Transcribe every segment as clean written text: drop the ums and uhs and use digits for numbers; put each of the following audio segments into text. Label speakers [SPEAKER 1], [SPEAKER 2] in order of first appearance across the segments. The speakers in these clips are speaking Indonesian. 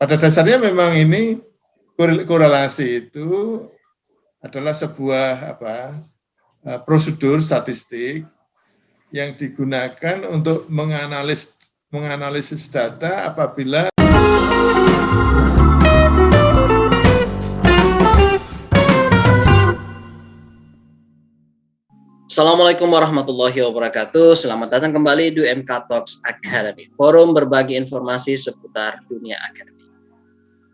[SPEAKER 1] pada dasarnya memang ini korelasi itu adalah sebuah prosedur statistik yang digunakan untuk menganalisis data apabila
[SPEAKER 2] Assalamualaikum warahmatullahi wabarakatuh. Selamat datang kembali di UMK Talks Academy, forum berbagi informasi seputar dunia akademik.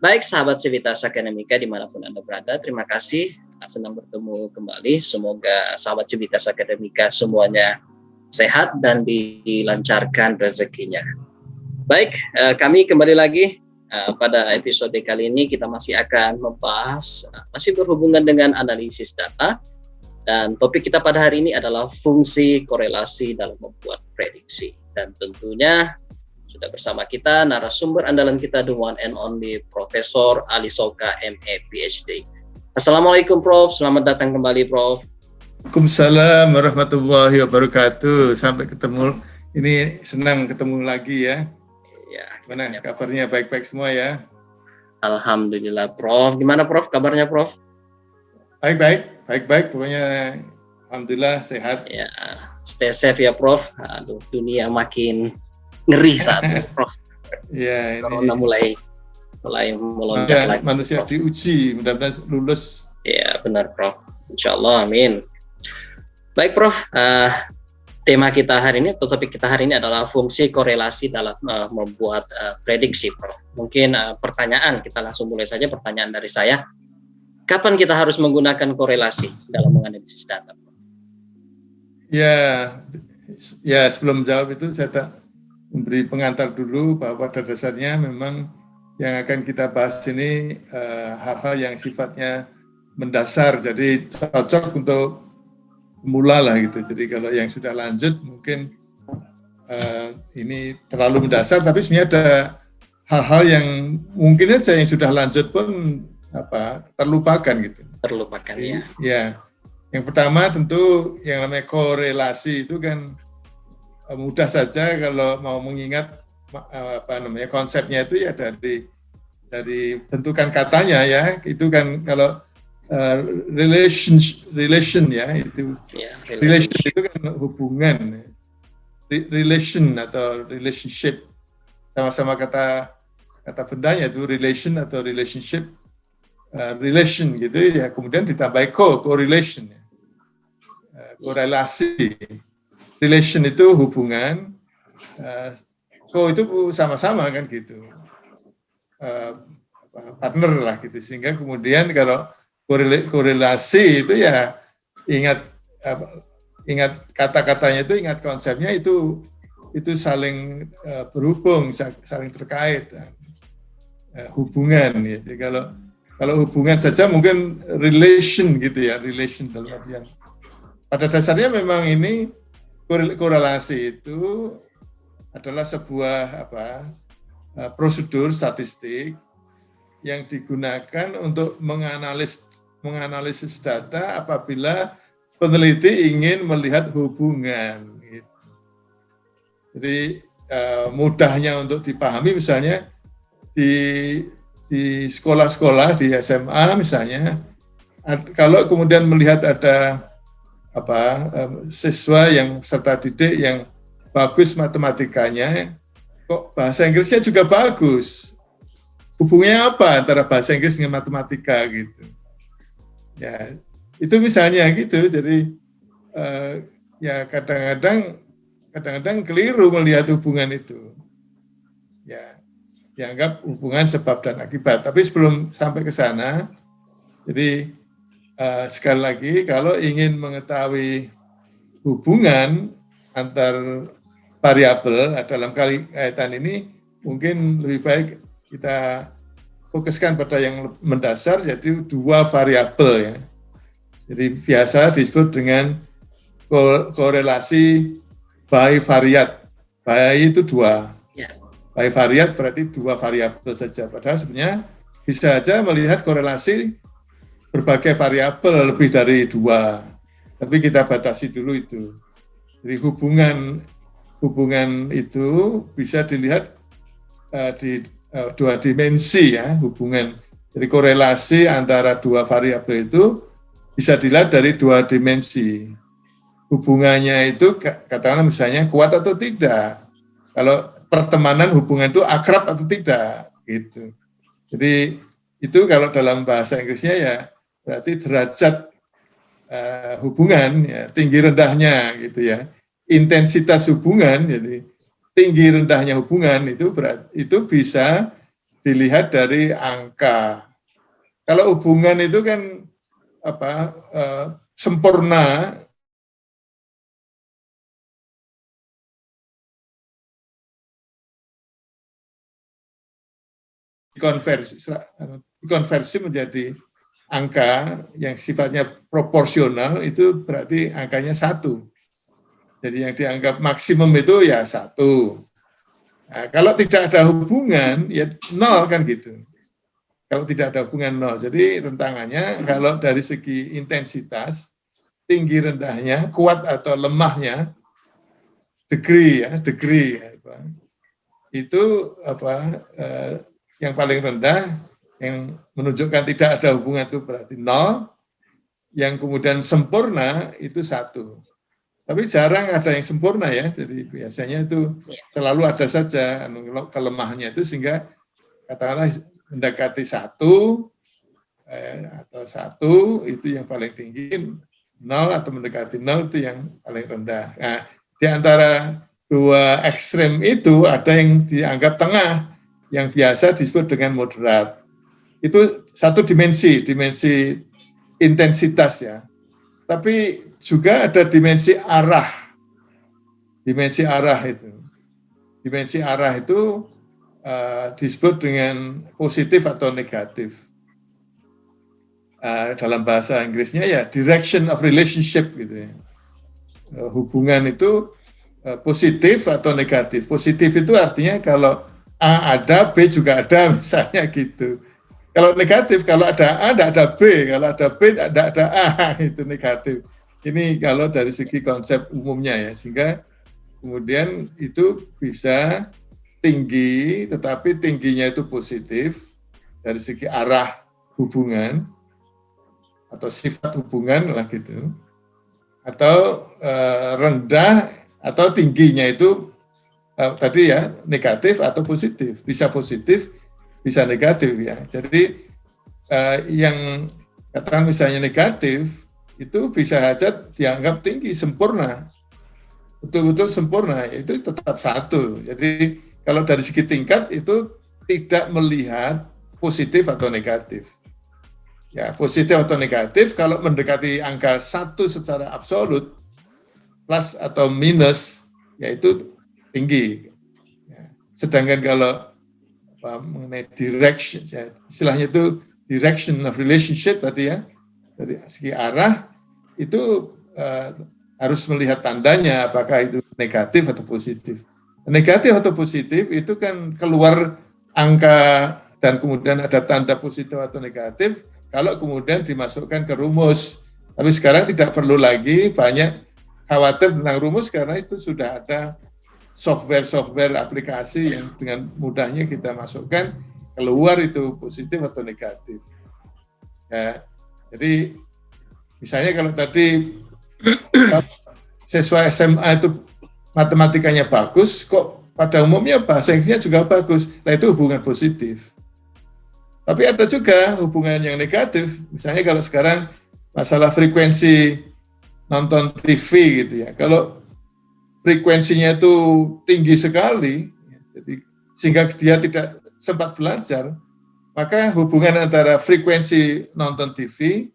[SPEAKER 2] Baik sahabat Civitas Akademika dimanapun Anda berada, terima kasih. Senang bertemu kembali. Semoga sahabat Civitas Akademika semuanya sehat dan dilancarkan rezekinya. Baik, kami kembali lagi pada episode kali ini kita masih akan membahas, masih berhubungan dengan analisis data. Dan topik kita pada hari ini adalah fungsi korelasi dalam membuat prediksi. Dan tentunya sudah bersama kita narasumber andalan kita, the one and only Profesor Ali Soka, MA, PhD. Assalamualaikum Prof, selamat datang kembali Prof.
[SPEAKER 1] Waalaikumsalam warahmatullahi wabarakatuh. Sampai ketemu, ini senang ketemu lagi ya.
[SPEAKER 2] Ya,
[SPEAKER 1] gimana kabarnya, baik-baik semua ya?
[SPEAKER 2] Alhamdulillah Prof. Gimana Prof, kabarnya Prof?
[SPEAKER 1] Baik-baik, pokoknya alhamdulillah sehat.
[SPEAKER 2] Ya, stay safe ya Prof. Aduh, dunia makin ngeri saat ini Prof.
[SPEAKER 1] Ya,
[SPEAKER 2] Corona mulai melonjak lagi.
[SPEAKER 1] Manusia
[SPEAKER 2] Prof.
[SPEAKER 1] diuji, mudah-mudahan lulus.
[SPEAKER 2] Ya, benar Prof. Insyaallah, amin. Baik Prof, tema kita hari ini atau topik kita hari ini adalah fungsi korelasi dalam membuat prediksi Prof. Mungkin pertanyaan, kita langsung mulai saja pertanyaan dari saya. Kapan kita harus menggunakan korelasi dalam menganalisis data?
[SPEAKER 1] Ya, sebelum menjawab itu saya memberi pengantar dulu bahwa pada dasarnya memang yang akan kita bahas ini hal-hal yang sifatnya mendasar, jadi cocok untuk pemula lah gitu. Jadi kalau yang sudah lanjut mungkin ini terlalu mendasar, tapi sebenarnya ada hal-hal yang mungkin aja yang sudah lanjut pun terlupakan gitu.
[SPEAKER 2] Terlupakan ya.
[SPEAKER 1] Ya. Yang pertama tentu yang namanya korelasi itu kan mudah saja kalau mau mengingat konsepnya itu ya dari bentukan katanya ya. Itu kan kalau relation ya itu. Ya, relation itu kan hubungan. Relation atau relationship sama-sama kata bendanya itu relation atau relationship. Relation gitu ya, kemudian ditambah correlation, korelasi. Relation itu hubungan, itu sama-sama kan gitu, partner lah gitu. Sehingga kemudian kalau korelasi itu ya ingat kata-katanya itu, ingat konsepnya itu saling berhubung, saling terkait, hubungan gitu. Kalau hubungan saja mungkin relation gitu ya, relation dalam artian. Pada dasarnya memang ini korelasi itu adalah sebuah prosedur statistik yang digunakan untuk menganalisis data apabila peneliti ingin melihat hubungan. Gitu. Jadi mudahnya untuk dipahami misalnya di sekolah-sekolah, di SMA misalnya, kalau kemudian melihat ada siswa yang peserta didik yang bagus matematikanya, kok bahasa Inggrisnya juga bagus. Hubungannya apa antara bahasa Inggris dengan matematika gitu? Ya, itu misalnya gitu. Jadi ya kadang-kadang keliru melihat hubungan itu. Ya. Dianggap hubungan sebab dan akibat. Tapi sebelum sampai ke sana, jadi sekali lagi kalau ingin mengetahui hubungan antar variabel dalam kaitan ini, mungkin lebih baik kita fokuskan pada yang mendasar, jadi dua variabel ya. Jadi biasa disebut dengan korelasi bivariat. Bi itu dua. Bivariat berarti dua variabel saja, padahal sebenarnya bisa saja melihat korelasi berbagai variabel lebih dari dua, tapi kita batasi dulu itu. Jadi hubungan itu bisa dilihat dua dimensi ya hubungan. Jadi korelasi antara dua variabel itu bisa dilihat dari dua dimensi. Hubungannya itu katakanlah misalnya kuat atau tidak. Kalau pertemanan hubungan itu akrab atau tidak gitu. Jadi itu kalau dalam bahasa Inggrisnya ya berarti derajat hubungan ya, tinggi rendahnya gitu ya. Intensitas hubungan jadi tinggi rendahnya hubungan itu bisa dilihat dari angka. Kalau hubungan itu kan sempurna dikonversi menjadi angka yang sifatnya proporsional, itu berarti angkanya 1. Jadi yang dianggap maksimum itu ya 1. Nah, kalau tidak ada hubungan ya 0 kan gitu. Kalau tidak ada hubungan 0. Jadi rentangannya kalau dari segi intensitas, tinggi rendahnya, kuat atau lemahnya, degree ya, itu yang paling rendah yang menunjukkan tidak ada hubungan itu berarti 0, yang kemudian sempurna itu 1. Tapi jarang ada yang sempurna ya, jadi biasanya itu selalu ada saja kelemahannya itu, sehingga katakanlah mendekati 1 atau 1 itu yang paling tinggi, 0 atau mendekati 0 itu yang paling rendah. Nah, di antara dua ekstrem itu ada yang dianggap tengah, yang biasa disebut dengan moderat. Itu satu dimensi intensitas ya. Tapi juga ada dimensi arah. Dimensi arah itu disebut dengan positif atau negatif. Dalam bahasa Inggrisnya ya direction of relationship gitu ya. Hubungan itu positif atau negatif. Positif itu artinya kalau A ada, B juga ada, misalnya gitu. Kalau negatif, kalau ada A, tidak ada B. Kalau ada B, tidak ada A, itu negatif. Ini kalau dari segi konsep umumnya ya, sehingga kemudian itu bisa tinggi, tetapi tingginya itu positif dari segi arah hubungan atau sifat hubungan lah gitu. Atau rendah atau tingginya itu tadi ya negatif atau positif, bisa negatif ya. Jadi yang katakan misalnya negatif itu bisa saja dianggap tinggi, sempurna, betul-betul sempurna, itu tetap 1. Jadi kalau dari segi tingkat itu tidak melihat positif atau negatif. Ya, positif atau negatif kalau mendekati angka 1 secara absolut, plus atau minus, yaitu tinggi. Ya. Sedangkan kalau mengenai direction, ya, istilahnya itu direction of relationship tadi ya, dari segi arah, itu harus melihat tandanya, apakah itu negatif atau positif. Negatif atau positif itu kan keluar angka dan kemudian ada tanda positif atau negatif, kalau kemudian dimasukkan ke rumus. Tapi sekarang tidak perlu lagi banyak khawatir tentang rumus, karena itu sudah ada software aplikasi yang dengan mudahnya kita masukkan, keluar itu positif atau negatif. Ya, jadi misalnya kalau tadi siswa SMA itu matematikanya bagus, kok pada umumnya bahasa Inggrisnya juga bagus, nah itu hubungan positif. Tapi ada juga hubungan yang negatif, misalnya kalau sekarang masalah frekuensi nonton TV gitu ya, kalau frekuensinya itu tinggi sekali, jadi sehingga dia tidak sempat belajar, maka hubungan antara frekuensi nonton TV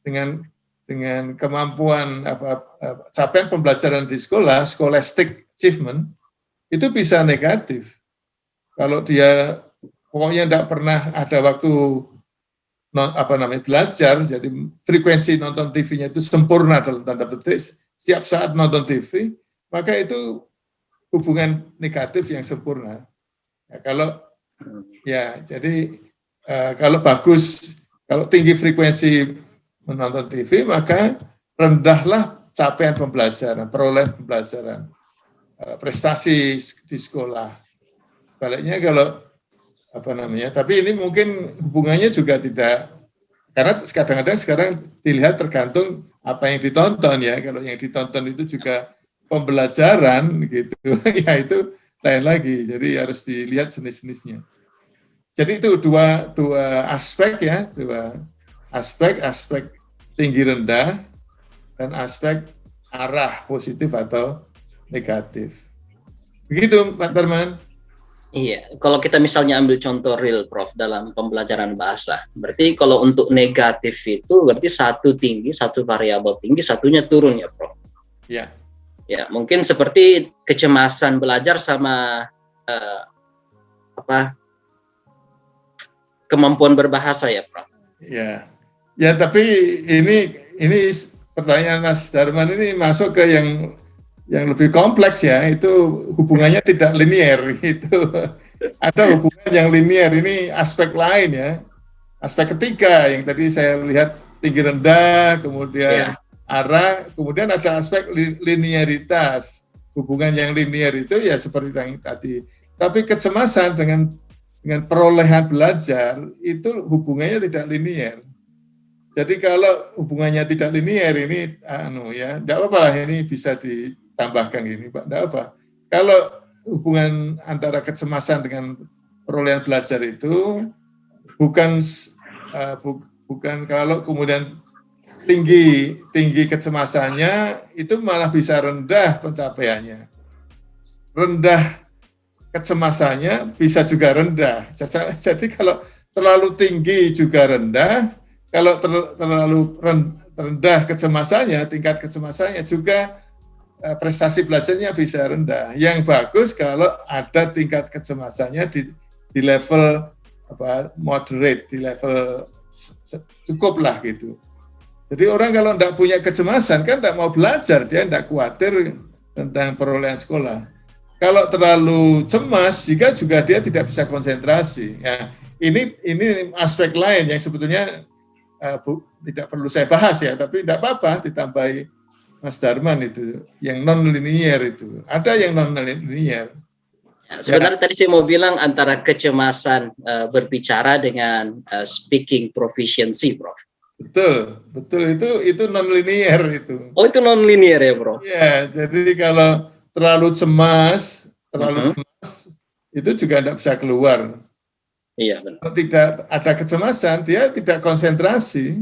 [SPEAKER 1] dengan kemampuan capaian pembelajaran di sekolah, scholastic achievement, itu bisa negatif. Kalau dia pokoknya tidak pernah ada waktu belajar, jadi frekuensi nonton TV-nya itu sempurna dalam tanda petik, setiap saat nonton TV, maka itu hubungan negatif yang sempurna. Ya, kalau bagus, kalau tinggi frekuensi menonton TV, maka rendahlah capaian pembelajaran, perolehan pembelajaran, prestasi di sekolah. Sebaliknya kalau Tapi ini mungkin hubungannya juga tidak, karena kadang-kadang sekarang dilihat tergantung apa yang ditonton ya. Kalau yang ditonton itu juga pembelajaran gitu, ya itu lain lagi. Jadi harus dilihat jenis-jenisnya. Jadi itu dua aspek ya, aspek tinggi rendah dan aspek arah positif atau negatif. Begitu Pak Tarman.
[SPEAKER 2] Iya, kalau kita misalnya ambil contoh real, Prof, dalam pembelajaran bahasa, berarti kalau untuk negatif itu berarti satu tinggi, satu variabel tinggi, satunya turun ya, Prof?
[SPEAKER 1] Iya.
[SPEAKER 2] Ya, mungkin seperti kecemasan belajar sama kemampuan berbahasa ya, Prof?
[SPEAKER 1] Ya, ya tapi ini pertanyaan Mas Darman ini masuk ke yang lebih kompleks ya, itu hubungannya tidak linear, itu ada hubungan yang linear, ini aspek lain ya, aspek ketiga yang tadi saya lihat tinggi rendah, kemudian arah, kemudian ada aspek linearitas, hubungan yang linear itu ya seperti yang tadi, tapi kecemasan dengan perolehan belajar itu hubungannya tidak linear. Jadi kalau hubungannya tidak linear ini, tidak apa-apa, ini bisa ditambahkan gini, Pak, tidak apa. Kalau hubungan antara kecemasan dengan perolehan belajar itu bukan kalau kemudian tinggi kecemasannya itu malah bisa rendah pencapaiannya. Rendah kecemasannya bisa juga rendah. Jadi kalau terlalu tinggi juga rendah. Kalau terlalu rendah kecemasannya, tingkat kecemasannya juga prestasi belajarnya bisa rendah. Yang bagus kalau ada tingkat kecemasannya di level moderate, di level cukup lah gitu. Jadi orang kalau tidak punya kecemasan kan tidak mau belajar, dia tidak khawatir tentang perolehan sekolah. Kalau terlalu cemas, juga dia tidak bisa konsentrasi. Ya, ini aspek lain yang sebetulnya tidak perlu saya bahas ya, tapi tidak apa-apa ditambahi Mas Darman itu, yang non-linear itu. Ada yang non-linear.
[SPEAKER 2] Ya, sebenarnya tadi saya mau bilang antara kecemasan berbicara dengan speaking proficiency, Prof.
[SPEAKER 1] Betul itu non-linear itu.
[SPEAKER 2] Oh, itu non-linear ya, Prof?
[SPEAKER 1] Ya, jadi kalau terlalu cemas itu juga tidak bisa keluar.
[SPEAKER 2] Iya, benar.
[SPEAKER 1] Kalau tidak ada kecemasan, dia tidak konsentrasi.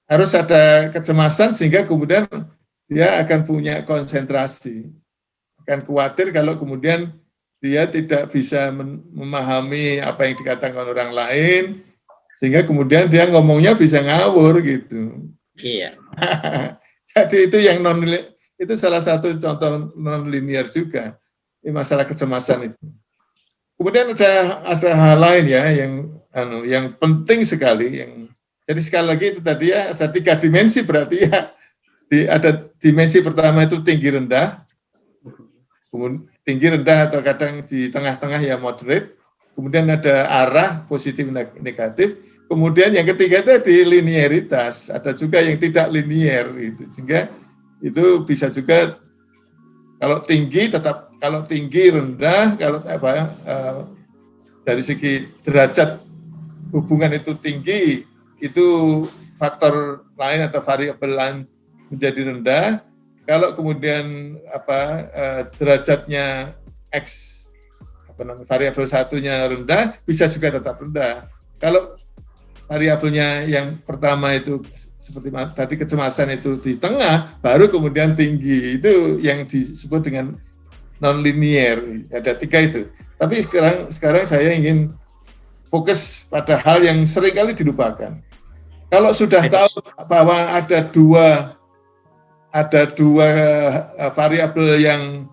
[SPEAKER 1] Harus ada kecemasan sehingga kemudian dia akan punya konsentrasi. Akan khawatir kalau kemudian dia tidak bisa memahami apa yang dikatakan orang lain, sehingga kemudian dia ngomongnya bisa ngawur gitu.
[SPEAKER 2] Iya.
[SPEAKER 1] Jadi itu itu salah satu contoh non-linear juga. Ini masalah kecemasan itu. Kemudian ada hal lain ya yang penting sekali, jadi sekali lagi itu tadi ya ada 3 dimensi, berarti ya ada dimensi pertama itu tinggi rendah, kemudian tinggi rendah atau kadang di tengah-tengah ya moderate, kemudian ada arah positif negatif, kemudian yang ketiga itu di linearitas, ada juga yang tidak linear itu, sehingga itu bisa juga kalau tinggi rendah, kalau dari segi derajat hubungan itu tinggi, itu faktor lain atau variabel lain menjadi rendah. Kalau kemudian derajatnya X, variabel satunya rendah, bisa juga tetap rendah. Kalau variabelnya yang pertama itu seperti tadi kecemasan itu di tengah, baru kemudian tinggi, itu yang disebut dengan non-linear. Ada 3 itu. Tapi sekarang saya ingin fokus pada hal yang seringkali dilupakan. Kalau sudah tahu bahwa ada dua variabel yang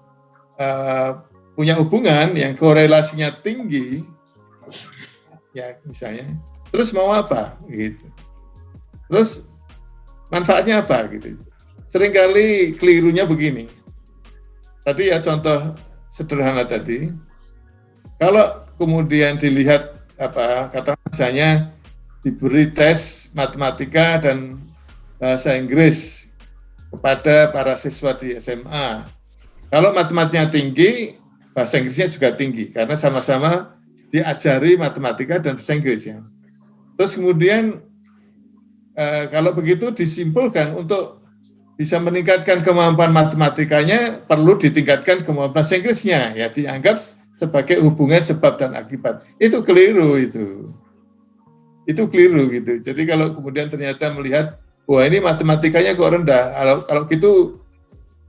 [SPEAKER 1] punya hubungan, yang korelasinya tinggi, ya misalnya, terus mau apa gitu? Terus manfaatnya apa gitu? Seringkali kelirunya begini. Tadi ya contoh sederhana tadi. Kalau kemudian dilihat kata misalnya diberi tes matematika dan bahasa Inggris kepada para siswa di SMA. Kalau matematikanya tinggi, bahasa Inggrisnya juga tinggi karena sama-sama diajari matematika dan bahasa Inggris ya. Terus kemudian kalau begitu disimpulkan untuk bisa meningkatkan kemampuan matematikanya perlu ditingkatkan kemampuan bahasa Inggrisnya, ya dianggap sebagai hubungan sebab dan akibat. Itu keliru itu. Itu keliru gitu. Jadi kalau kemudian ternyata melihat, wah ini matematikanya kok rendah, kalau gitu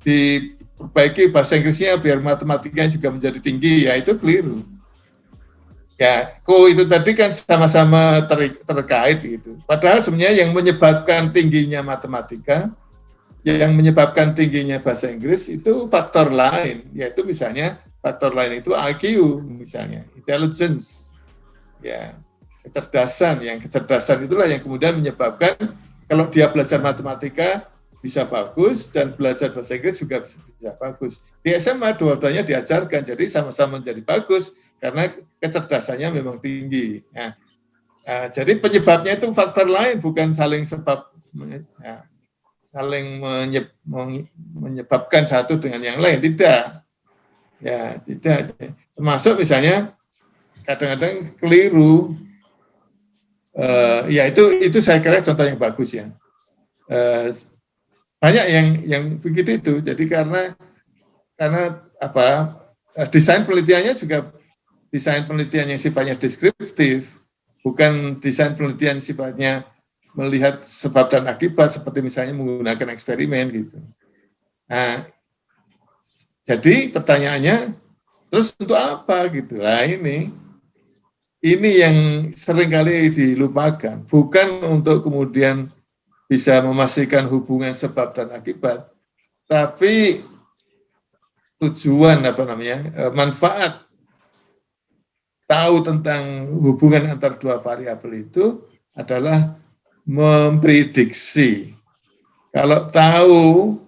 [SPEAKER 1] diperbaiki bahasa Inggrisnya biar matematikanya juga menjadi tinggi, ya itu keliru. Ya, itu tadi kan sama-sama terkait gitu. Padahal sebenarnya yang menyebabkan tingginya matematika, yang menyebabkan tingginya bahasa Inggris itu faktor lain, yaitu misalnya faktor lain itu IQ misalnya, intelligence, ya kecerdasan. Yang kecerdasan itulah yang kemudian menyebabkan kalau dia belajar matematika bisa bagus dan belajar bahasa Inggris juga bisa bagus. Di SMA dua-duanya diajarkan, jadi sama-sama menjadi bagus karena kecerdasannya memang tinggi. Nah, jadi penyebabnya itu faktor lain, bukan saling sebab, saling menyebabkan satu dengan yang lain, tidak. Ya, tidak. Termasuk misalnya kadang-kadang keliru. Ya itu saya kira contoh yang bagus ya. Banyak yang begitu itu. Jadi karena apa? Desain penelitiannya juga desain penelitian yang sifatnya deskriptif, bukan desain penelitian sifatnya melihat sebab dan akibat seperti misalnya menggunakan eksperimen gitu. Nah, jadi pertanyaannya, terus untuk apa gitu? Nah ini yang seringkali dilupakan, bukan untuk kemudian bisa memastikan hubungan sebab dan akibat, tapi tujuan manfaat tahu tentang hubungan antar dua variabel itu adalah memprediksi. Kalau tahu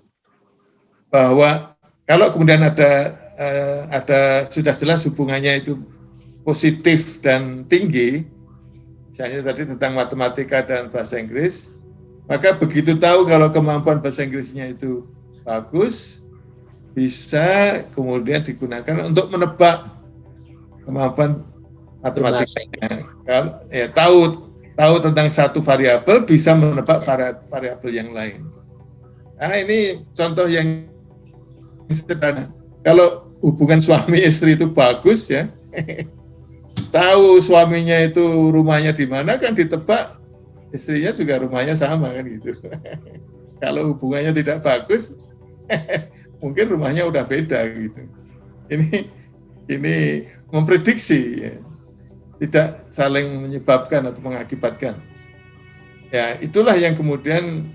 [SPEAKER 1] bahwa kalau kemudian ada sudah jelas hubungannya itu positif dan tinggi, misalnya tadi tentang matematika dan bahasa Inggris, maka begitu tahu kalau kemampuan bahasa Inggrisnya itu bagus, bisa kemudian digunakan untuk menebak kemampuan matematikanya. Ya, tahu tentang satu variabel bisa menebak variabel yang lain. Nah ini contoh yang sederhana. Kalau hubungan suami istri itu bagus ya, tahu suaminya itu rumahnya di mana kan ditebak, istrinya juga rumahnya sama kan gitu. Kalau hubungannya tidak bagus, mungkin rumahnya udah beda gitu. Ini memprediksi, ya. Tidak saling menyebabkan atau mengakibatkan. Ya itulah yang kemudian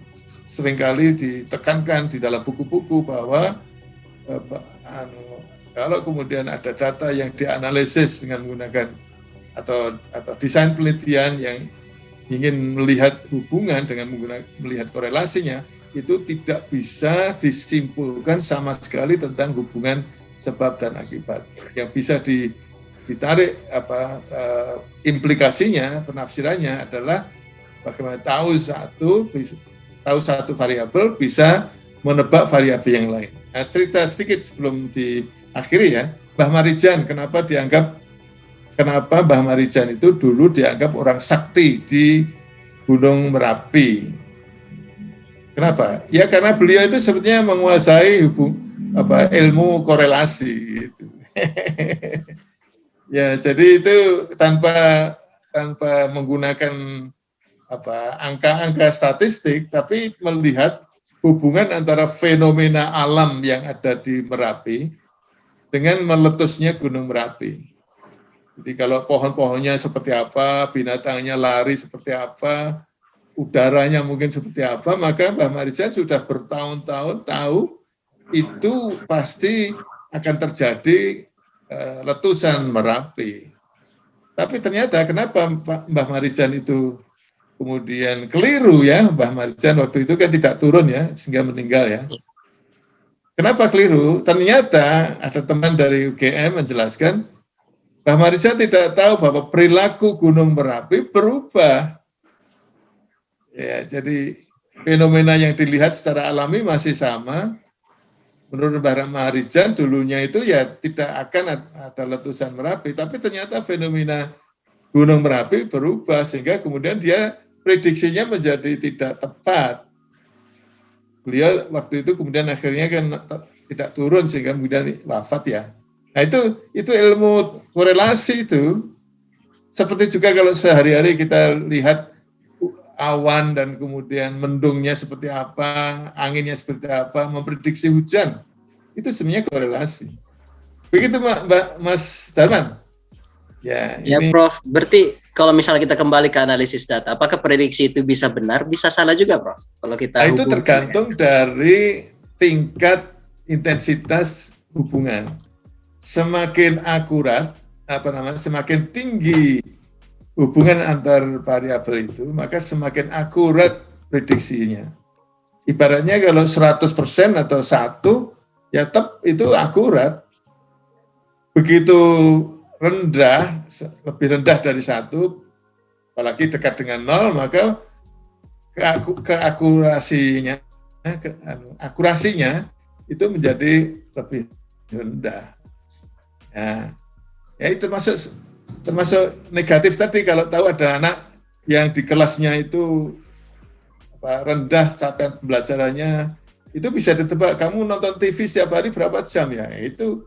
[SPEAKER 1] seringkali ditekankan di dalam buku-buku bahwa kalau kemudian ada data yang dianalisis dengan menggunakan atau desain penelitian yang ingin melihat hubungan dengan melihat korelasinya, itu tidak bisa disimpulkan sama sekali tentang hubungan sebab dan akibat. Yang bisa ditarik implikasinya, penafsirannya adalah bagaimana tahu satu variabel bisa menebak variabel yang lain. Nah, cerita sedikit sebelum diakhiri ya, Mbah Marijan kenapa Mbah Marijan itu dulu dianggap orang sakti di Gunung Merapi. Kenapa? Ya karena beliau itu sebetulnya menguasai ilmu korelasi gitu. Ya, jadi itu tanpa menggunakan angka-angka statistik, tapi melihat hubungan antara fenomena alam yang ada di Merapi dengan meletusnya Gunung Merapi. Jadi kalau pohon-pohonnya seperti apa, binatangnya lari seperti apa, udaranya mungkin seperti apa, maka Mbah Marijan sudah bertahun-tahun tahu itu pasti akan terjadi letusan Merapi. Tapi ternyata kenapa Mbah Marijan itu kemudian keliru ya, Mbah Marijan waktu itu kan tidak turun ya, sehingga meninggal ya. Kenapa keliru? Ternyata ada teman dari UGM menjelaskan, Mbah Marijan tidak tahu bahwa perilaku Gunung Merapi berubah. Ya, jadi fenomena yang dilihat secara alami masih sama, menurut Mbah Maharijan dulunya itu ya tidak akan ada letusan Merapi, tapi ternyata fenomena Gunung Merapi berubah sehingga kemudian dia prediksinya menjadi tidak tepat. Beliau waktu itu kemudian akhirnya kan tidak turun sehingga kemudian wafat ya. Nah itu ilmu korelasi itu. Seperti juga kalau sehari-hari kita lihat awan dan kemudian mendungnya seperti apa, anginnya seperti apa, memprediksi hujan, itu sebenarnya korelasi. Begitu Mas Darman. Ya,
[SPEAKER 2] Ya,
[SPEAKER 1] ini
[SPEAKER 2] Prof. Berarti kalau misalnya kita kembali ke analisis data, apakah prediksi itu bisa benar, bisa salah juga, Prof? Kalau kita
[SPEAKER 1] itu
[SPEAKER 2] hubungkan
[SPEAKER 1] tergantung dari tingkat intensitas hubungan. Semakin akurat, semakin tinggi hubungan antar variabel itu, maka semakin akurat prediksinya. Ibaratnya kalau 100% atau 1, ya itu akurat. Begitu rendah, lebih rendah dari 1, apalagi dekat dengan 0, maka akurasinya itu menjadi lebih rendah. Ya itu termasuk negatif tadi, kalau tahu ada anak yang di kelasnya itu rendah capaian pembelajarannya, itu bisa ditebak, kamu nonton TV setiap hari berapa jam ya, itu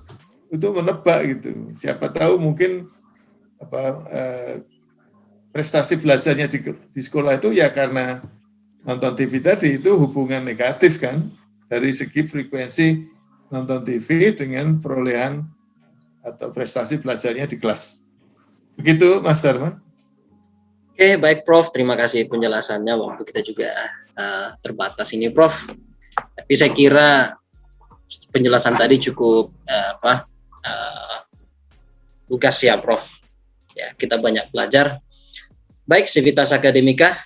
[SPEAKER 1] menebak gitu. Siapa tahu mungkin prestasi belajarnya di sekolah itu ya karena nonton TV tadi, itu hubungan negatif kan, dari segi frekuensi nonton TV dengan perolehan atau prestasi belajarnya di kelas. Begitu Mas Darman.
[SPEAKER 2] Oke, baik Prof. Terima kasih penjelasannya. Waktu kita juga terbatas ini, Prof. Tapi saya kira penjelasan tadi cukup lugas ya, Prof. Ya, kita banyak belajar. Baik, Civitas Akademika,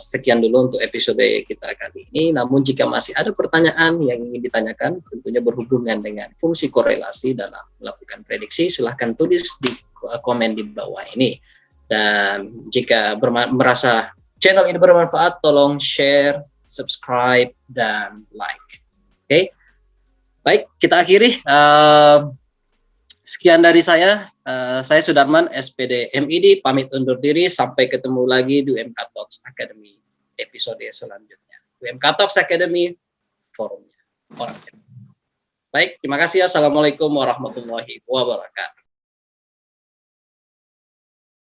[SPEAKER 2] sekian dulu untuk episode kita kali ini. Namun jika masih ada pertanyaan yang ingin ditanyakan, tentunya berhubungan dengan fungsi korelasi dalam melakukan prediksi, silahkan tulis di komen di bawah ini. Dan jika merasa channel ini bermanfaat, tolong share, subscribe, dan like. Oke, baik, kita akhiri. Sekian dari saya Sudarman, SPD MID, pamit undur diri, sampai ketemu lagi di UMK Talks Academy episode selanjutnya. UMK Talks Academy, forumnya orang cerdas. Baik, terima kasih. Assalamualaikum warahmatullahi wabarakatuh.